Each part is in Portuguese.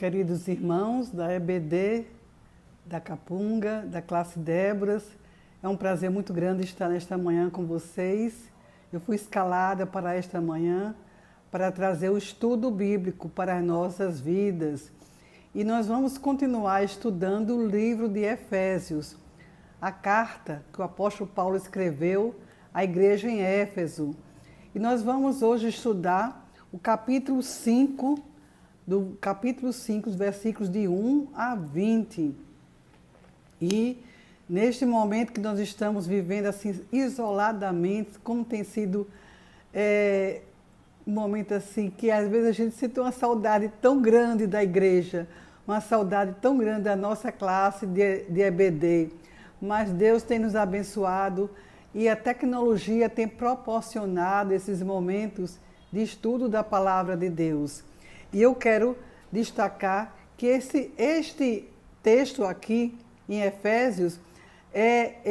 Queridos irmãos da EBD, da Capunga, da classe Déboras, é um prazer muito grande estar nesta manhã com vocês. Eu fui escalada para esta manhã para trazer o estudo bíblico para as nossas vidas. E nós vamos continuar estudando o livro de Efésios, a carta que o apóstolo Paulo escreveu à igreja em Éfeso. E nós vamos hoje estudar o capítulo 5, os versículos de 1 a 20. E neste momento que nós estamos vivendo assim isoladamente, como tem sido um momento assim que às vezes a gente sente uma saudade tão grande da igreja, uma saudade tão grande da nossa classe de EBD. Mas Deus tem nos abençoado e a tecnologia tem proporcionado esses momentos de estudo da palavra de Deus. E eu quero destacar que este texto aqui em Efésios,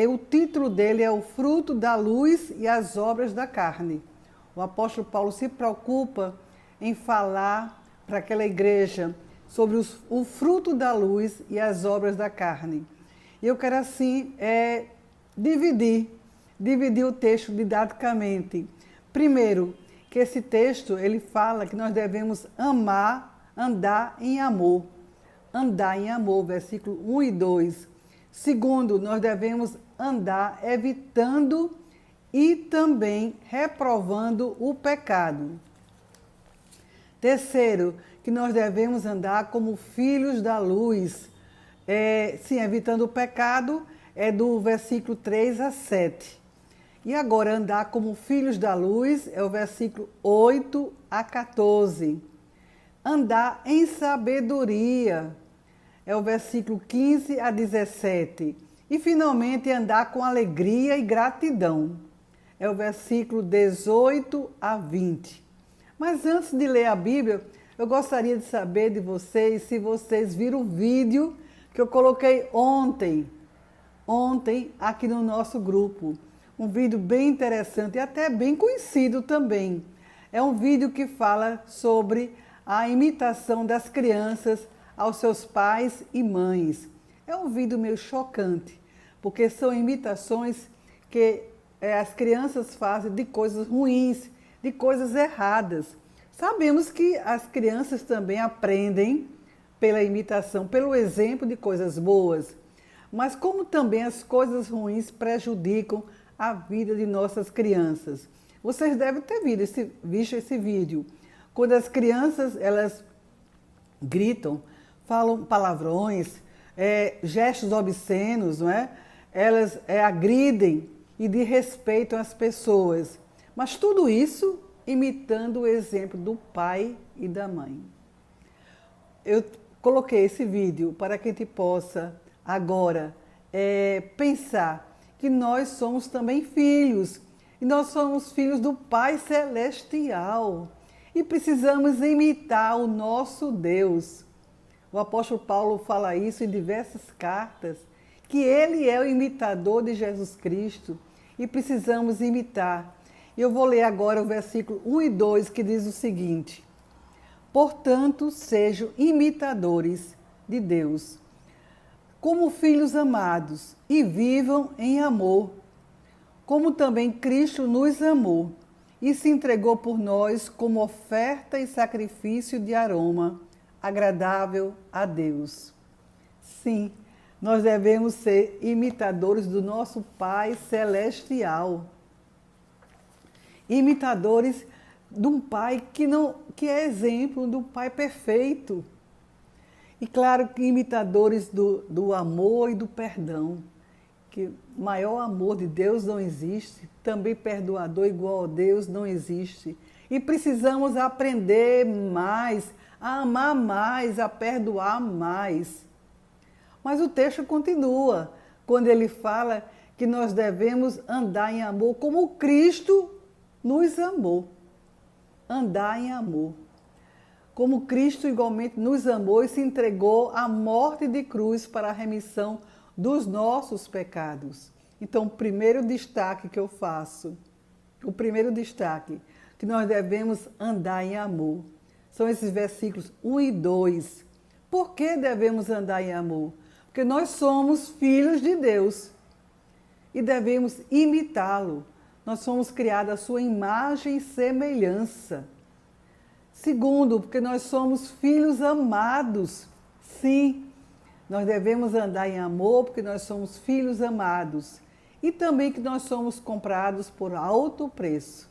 o título dele é O Fruto da Luz e as Obras da Carne. O apóstolo Paulo se preocupa em falar para aquela igreja sobre o fruto da luz e as obras da carne. E eu quero assim dividir o texto didaticamente. Primeiro, que esse texto ele fala que nós devemos andar em amor. Andar em amor, versículo 1 e 2. Segundo, nós devemos andar evitando e também reprovando o pecado. Terceiro, que nós devemos andar como filhos da luz. Evitando o pecado, é do versículo 3 a 7. E agora, andar como filhos da luz, é o versículo 8 a 14. Andar em sabedoria, é o versículo 15 a 17. E, finalmente, andar com alegria e gratidão, é o versículo 18 a 20. Mas antes de ler a Bíblia, eu gostaria de saber de vocês se vocês viram o vídeo que eu coloquei ontem aqui no nosso grupo. Um vídeo bem interessante e até bem conhecido também. É um vídeo que fala sobre a imitação das crianças aos seus pais e mães. É um vídeo meio chocante, porque são imitações que as crianças fazem de coisas ruins, de coisas erradas. Sabemos que as crianças também aprendem pela imitação, pelo exemplo de coisas boas. Mas como também as coisas ruins prejudicam a vida de nossas crianças. Vocês devem ter visto esse vídeo. Quando as crianças, elas gritam, falam palavrões, gestos obscenos, não é? Elas agridem e desrespeitam as pessoas. Mas tudo isso imitando o exemplo do pai e da mãe. Eu coloquei esse vídeo para que a gente possa agora pensar que nós somos também filhos, e nós somos filhos do Pai Celestial, e precisamos imitar o nosso Deus. O apóstolo Paulo fala isso em diversas cartas, que ele é o imitador de Jesus Cristo, e precisamos imitar. Eu vou ler agora o versículo 1 e 2, que diz o seguinte: Portanto, sejam imitadores de Deus, como filhos amados, e vivam em amor, como também Cristo nos amou e se entregou por nós como oferta e sacrifício de aroma, agradável a Deus. Sim, nós devemos ser imitadores do nosso Pai Celestial. Imitadores de um Pai que é exemplo do Pai perfeito. E claro que imitadores do amor e do perdão, que maior amor de Deus não existe, também perdoador igual a Deus não existe. E precisamos aprender mais, a amar mais, a perdoar mais. Mas o texto continua, quando ele fala que nós devemos andar em amor como Cristo nos amou. Andar em amor. Como Cristo igualmente nos amou e se entregou à morte de cruz para a remissão dos nossos pecados. Então, o primeiro destaque que eu faço, que nós devemos andar em amor, são esses versículos 1 e 2. Por que devemos andar em amor? Porque nós somos filhos de Deus e devemos imitá-lo. Nós somos criados à sua imagem e semelhança. Segundo, porque nós somos filhos amados. Sim, nós devemos andar em amor porque nós somos filhos amados. E também que nós somos comprados por alto preço.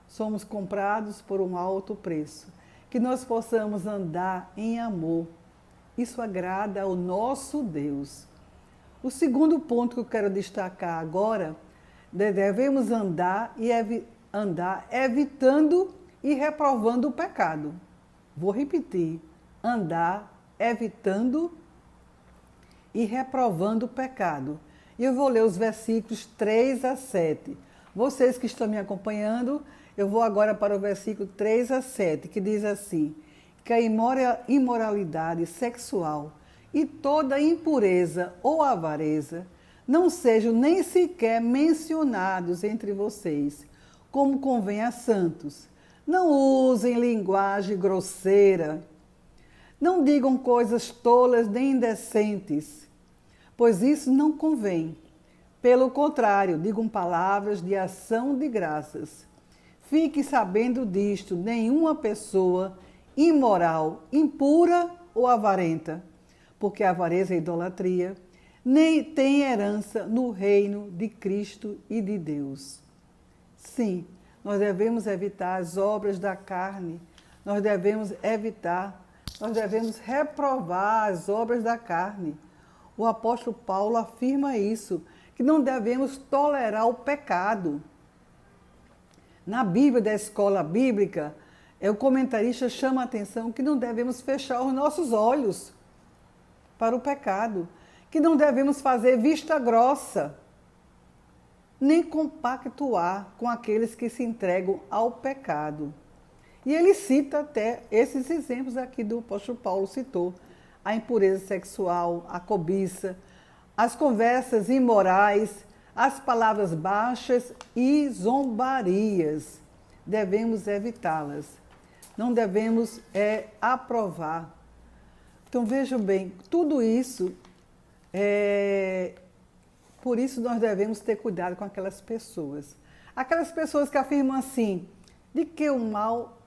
Somos comprados por um alto preço. Que nós possamos andar em amor. Isso agrada ao nosso Deus. O segundo ponto que eu quero destacar agora, devemos andar evitando e reprovando o pecado. Vou repetir, andar evitando e reprovando o pecado. E eu vou ler os versículos 3 a 7. Vocês que estão me acompanhando, eu vou agora para o versículo 3 a 7, que diz assim: que a imoralidade sexual e toda impureza ou avareza não sejam nem sequer mencionados entre vocês, como convém a santos. Não usem linguagem grosseira, não digam coisas tolas nem indecentes, pois isso não convém. Pelo contrário, digam palavras de ação de graças. Fique sabendo disto: nenhuma pessoa imoral, impura ou avarenta, porque a avareza é idolatria, nem tem herança no reino de Cristo e de Deus. Sim, nós devemos evitar as obras da carne, nós devemos reprovar as obras da carne. O apóstolo Paulo afirma isso, que não devemos tolerar o pecado. Na Bíblia da Escola Bíblica, o comentarista chama a atenção que não devemos fechar os nossos olhos para o pecado, que não devemos fazer vista grossa, nem compactuar com aqueles que se entregam ao pecado. E ele cita até esses exemplos aqui do apóstolo Paulo citou: a impureza sexual, a cobiça, as conversas imorais, as palavras baixas e zombarias. Devemos evitá-las. Não devemos aprovar. Então vejam bem, tudo isso, por isso nós devemos ter cuidado com aquelas pessoas. Aquelas pessoas que afirmam assim, de que o mal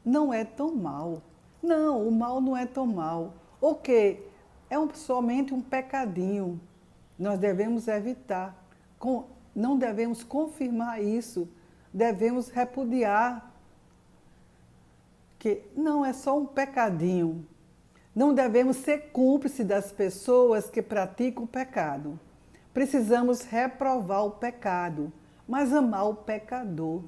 não é tão mal. Não, o mal não é tão mal. Ou que é somente um pecadinho. Nós devemos evitar. Não devemos confirmar isso. Devemos repudiar. Que não é só um pecadinho. Não devemos ser cúmplices das pessoas que praticam o pecado. Precisamos reprovar o pecado, mas amar o pecador.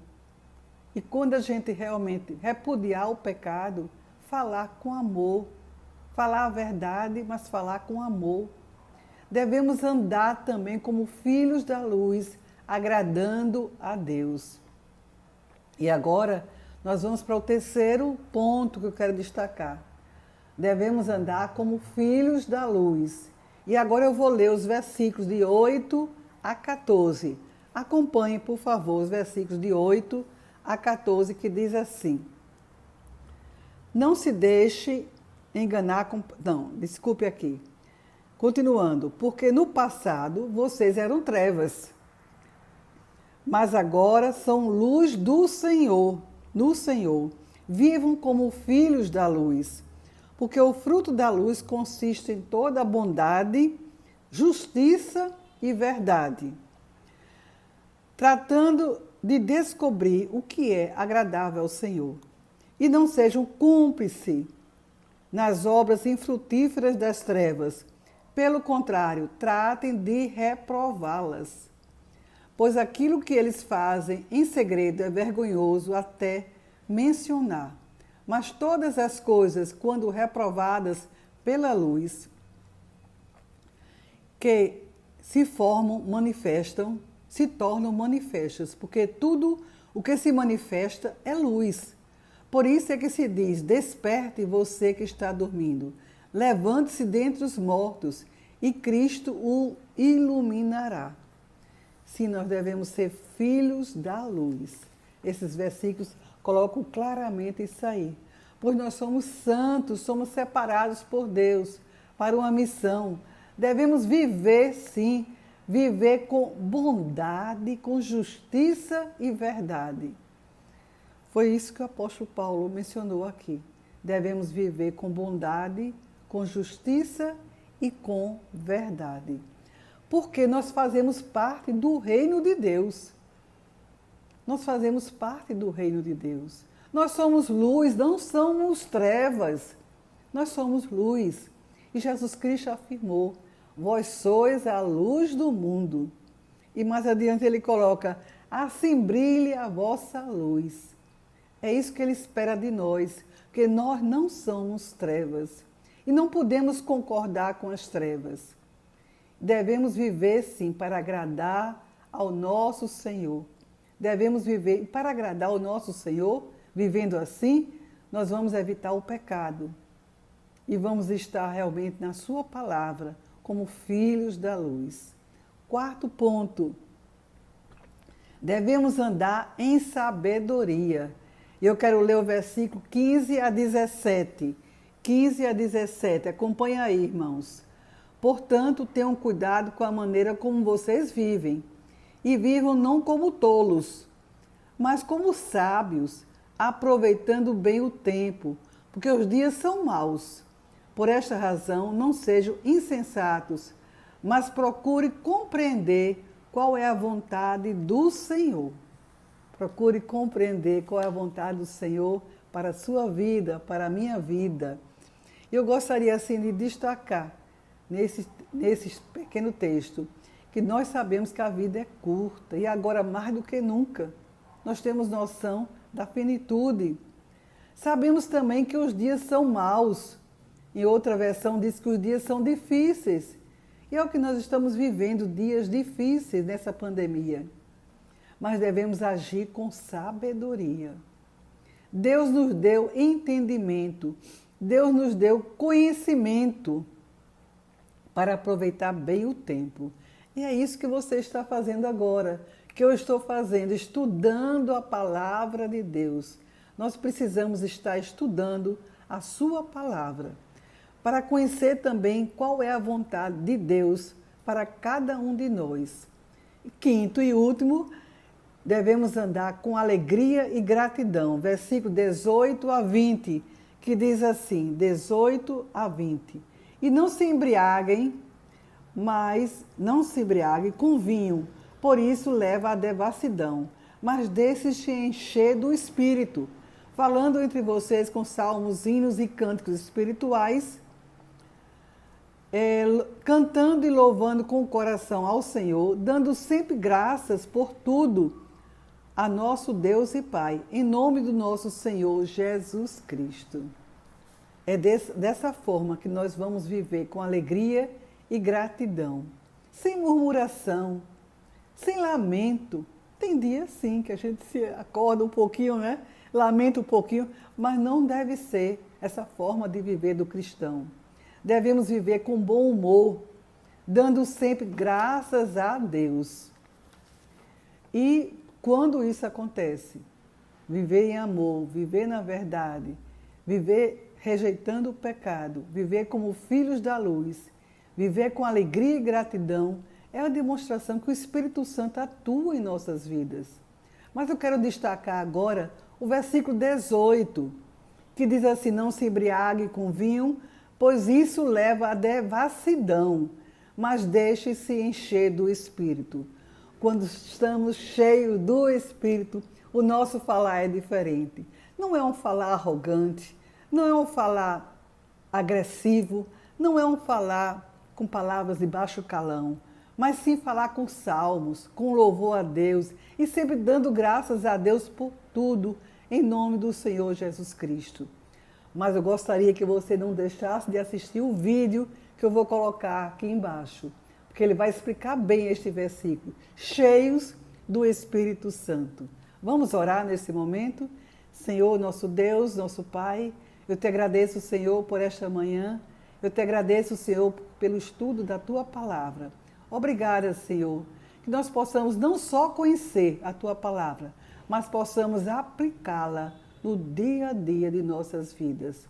E quando a gente realmente repudiar o pecado, falar com amor. Falar a verdade, mas falar com amor. Devemos andar também como filhos da luz, agradando a Deus. E agora, nós vamos para o terceiro ponto que eu quero destacar. Devemos andar como filhos da luz. E agora eu vou ler os versículos de 8 a 14. Acompanhe, por favor, os versículos de 8 a 14, que diz assim: não se deixe enganar com... Não, desculpe aqui. Continuando. Porque no passado vocês eram trevas, mas agora são luz do Senhor, no Senhor. Vivam como filhos da luz, porque o fruto da luz consiste em toda a bondade, justiça e verdade, tratando de descobrir o que é agradável ao Senhor. E não sejam cúmplices nas obras infrutíferas das trevas. Pelo contrário, tratem de reprová-las. Pois aquilo que eles fazem em segredo é vergonhoso até mencionar. Mas todas as coisas, quando reprovadas pela luz, que se tornam manifestas, porque tudo o que se manifesta é luz. Por isso é que se diz: desperte você que está dormindo, levante-se dentre os mortos, e Cristo o iluminará. Sim, nós devemos ser filhos da luz. Esses versículos colocam claramente isso aí. pois nós somos santos, somos separados por Deus para uma missão. Devemos viver, sim, viver com bondade, com justiça e verdade. Foi isso que o apóstolo Paulo mencionou aqui. Devemos viver com bondade, com justiça e com verdade. Porque nós fazemos parte do reino de Deus. Nós fazemos parte do reino de Deus. Nós somos luz, não somos trevas. Nós somos luz. E Jesus Cristo afirmou: vós sois a luz do mundo. E mais adiante ele coloca: assim brilhe a vossa luz. É isso que ele espera de nós, porque nós não somos trevas. E não podemos concordar com as trevas. Devemos viver, sim, para agradar ao nosso Senhor. Devemos viver para agradar ao nosso Senhor. Vivendo assim, nós vamos evitar o pecado. E vamos estar realmente na sua palavra, como filhos da luz. Quarto ponto. Devemos andar em sabedoria. Eu quero ler o versículo 15 a 17. 15 a 17. Acompanha aí, irmãos. Portanto, tenham cuidado com a maneira como vocês vivem. E vivam não como tolos, mas como sábios, aproveitando bem o tempo, porque os dias são maus. Por esta razão, não sejam insensatos, mas procure compreender qual é a vontade do Senhor. Procure compreender qual é a vontade do Senhor para a sua vida, para a minha vida. Eu gostaria assim de destacar nesse pequeno texto que nós sabemos que a vida é curta e agora mais do que nunca nós temos noção da finitude. Sabemos também que os dias são maus. Em outra versão diz que os dias são difíceis. E é o que nós estamos vivendo, dias difíceis nessa pandemia. Mas devemos agir com sabedoria. Deus nos deu entendimento, Deus nos deu conhecimento para aproveitar bem o tempo. E é isso que você está fazendo agora, que eu estou fazendo, estudando a palavra de Deus. Nós precisamos estar estudando a sua palavra, para conhecer também qual é a vontade de Deus para cada um de nós. Quinto e último, devemos andar com alegria e gratidão. Versículo 18 a 20, que diz assim, 18 a 20. E não se embriaguem, mas não se embriaguem com vinho, por isso leva à devassidão, mas deixe-se encher do Espírito, falando entre vocês com salmos, hinos e cânticos espirituais, cantando e louvando com o coração ao Senhor, dando sempre graças por tudo a nosso Deus e Pai, em nome do nosso Senhor Jesus Cristo. É dessa forma que nós vamos viver com alegria e gratidão, sem murmuração, sem lamento. Tem dia sim que a gente se acorda um pouquinho, né? Lamenta um pouquinho, mas não deve ser essa forma de viver do cristão. Devemos viver com bom humor, dando sempre graças a Deus. E quando isso acontece, viver em amor, viver na verdade, viver rejeitando o pecado, viver como filhos da luz, viver com alegria e gratidão, é a demonstração que o Espírito Santo atua em nossas vidas. Mas eu quero destacar agora o versículo 18, que diz assim, não se embriague com vinho, pois isso leva à devassidão, mas deixe-se encher do Espírito. Quando estamos cheios do Espírito, o nosso falar é diferente. Não é um falar arrogante, não é um falar agressivo, não é um falar com palavras de baixo calão, mas sim falar com salmos, com louvor a Deus e sempre dando graças a Deus por tudo, em nome do Senhor Jesus Cristo. Mas eu gostaria que você não deixasse de assistir o vídeo que eu vou colocar aqui embaixo, porque ele vai explicar bem este versículo, cheios do Espírito Santo. Vamos orar nesse momento? Senhor, nosso Deus, nosso Pai, eu te agradeço, Senhor, por esta manhã. Eu te agradeço, Senhor, pelo estudo da Tua Palavra. Obrigada, Senhor, que nós possamos não só conhecer a Tua Palavra, mas possamos aplicá-la no dia a dia de nossas vidas.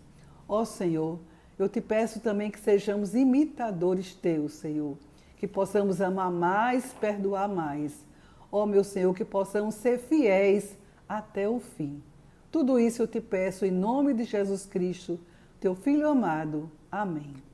Ó Senhor, eu te peço também que sejamos imitadores teus, Senhor, que possamos amar mais, perdoar mais. Ó meu Senhor, que possamos ser fiéis até o fim. Tudo isso eu te peço em nome de Jesus Cristo, teu Filho amado. Amém.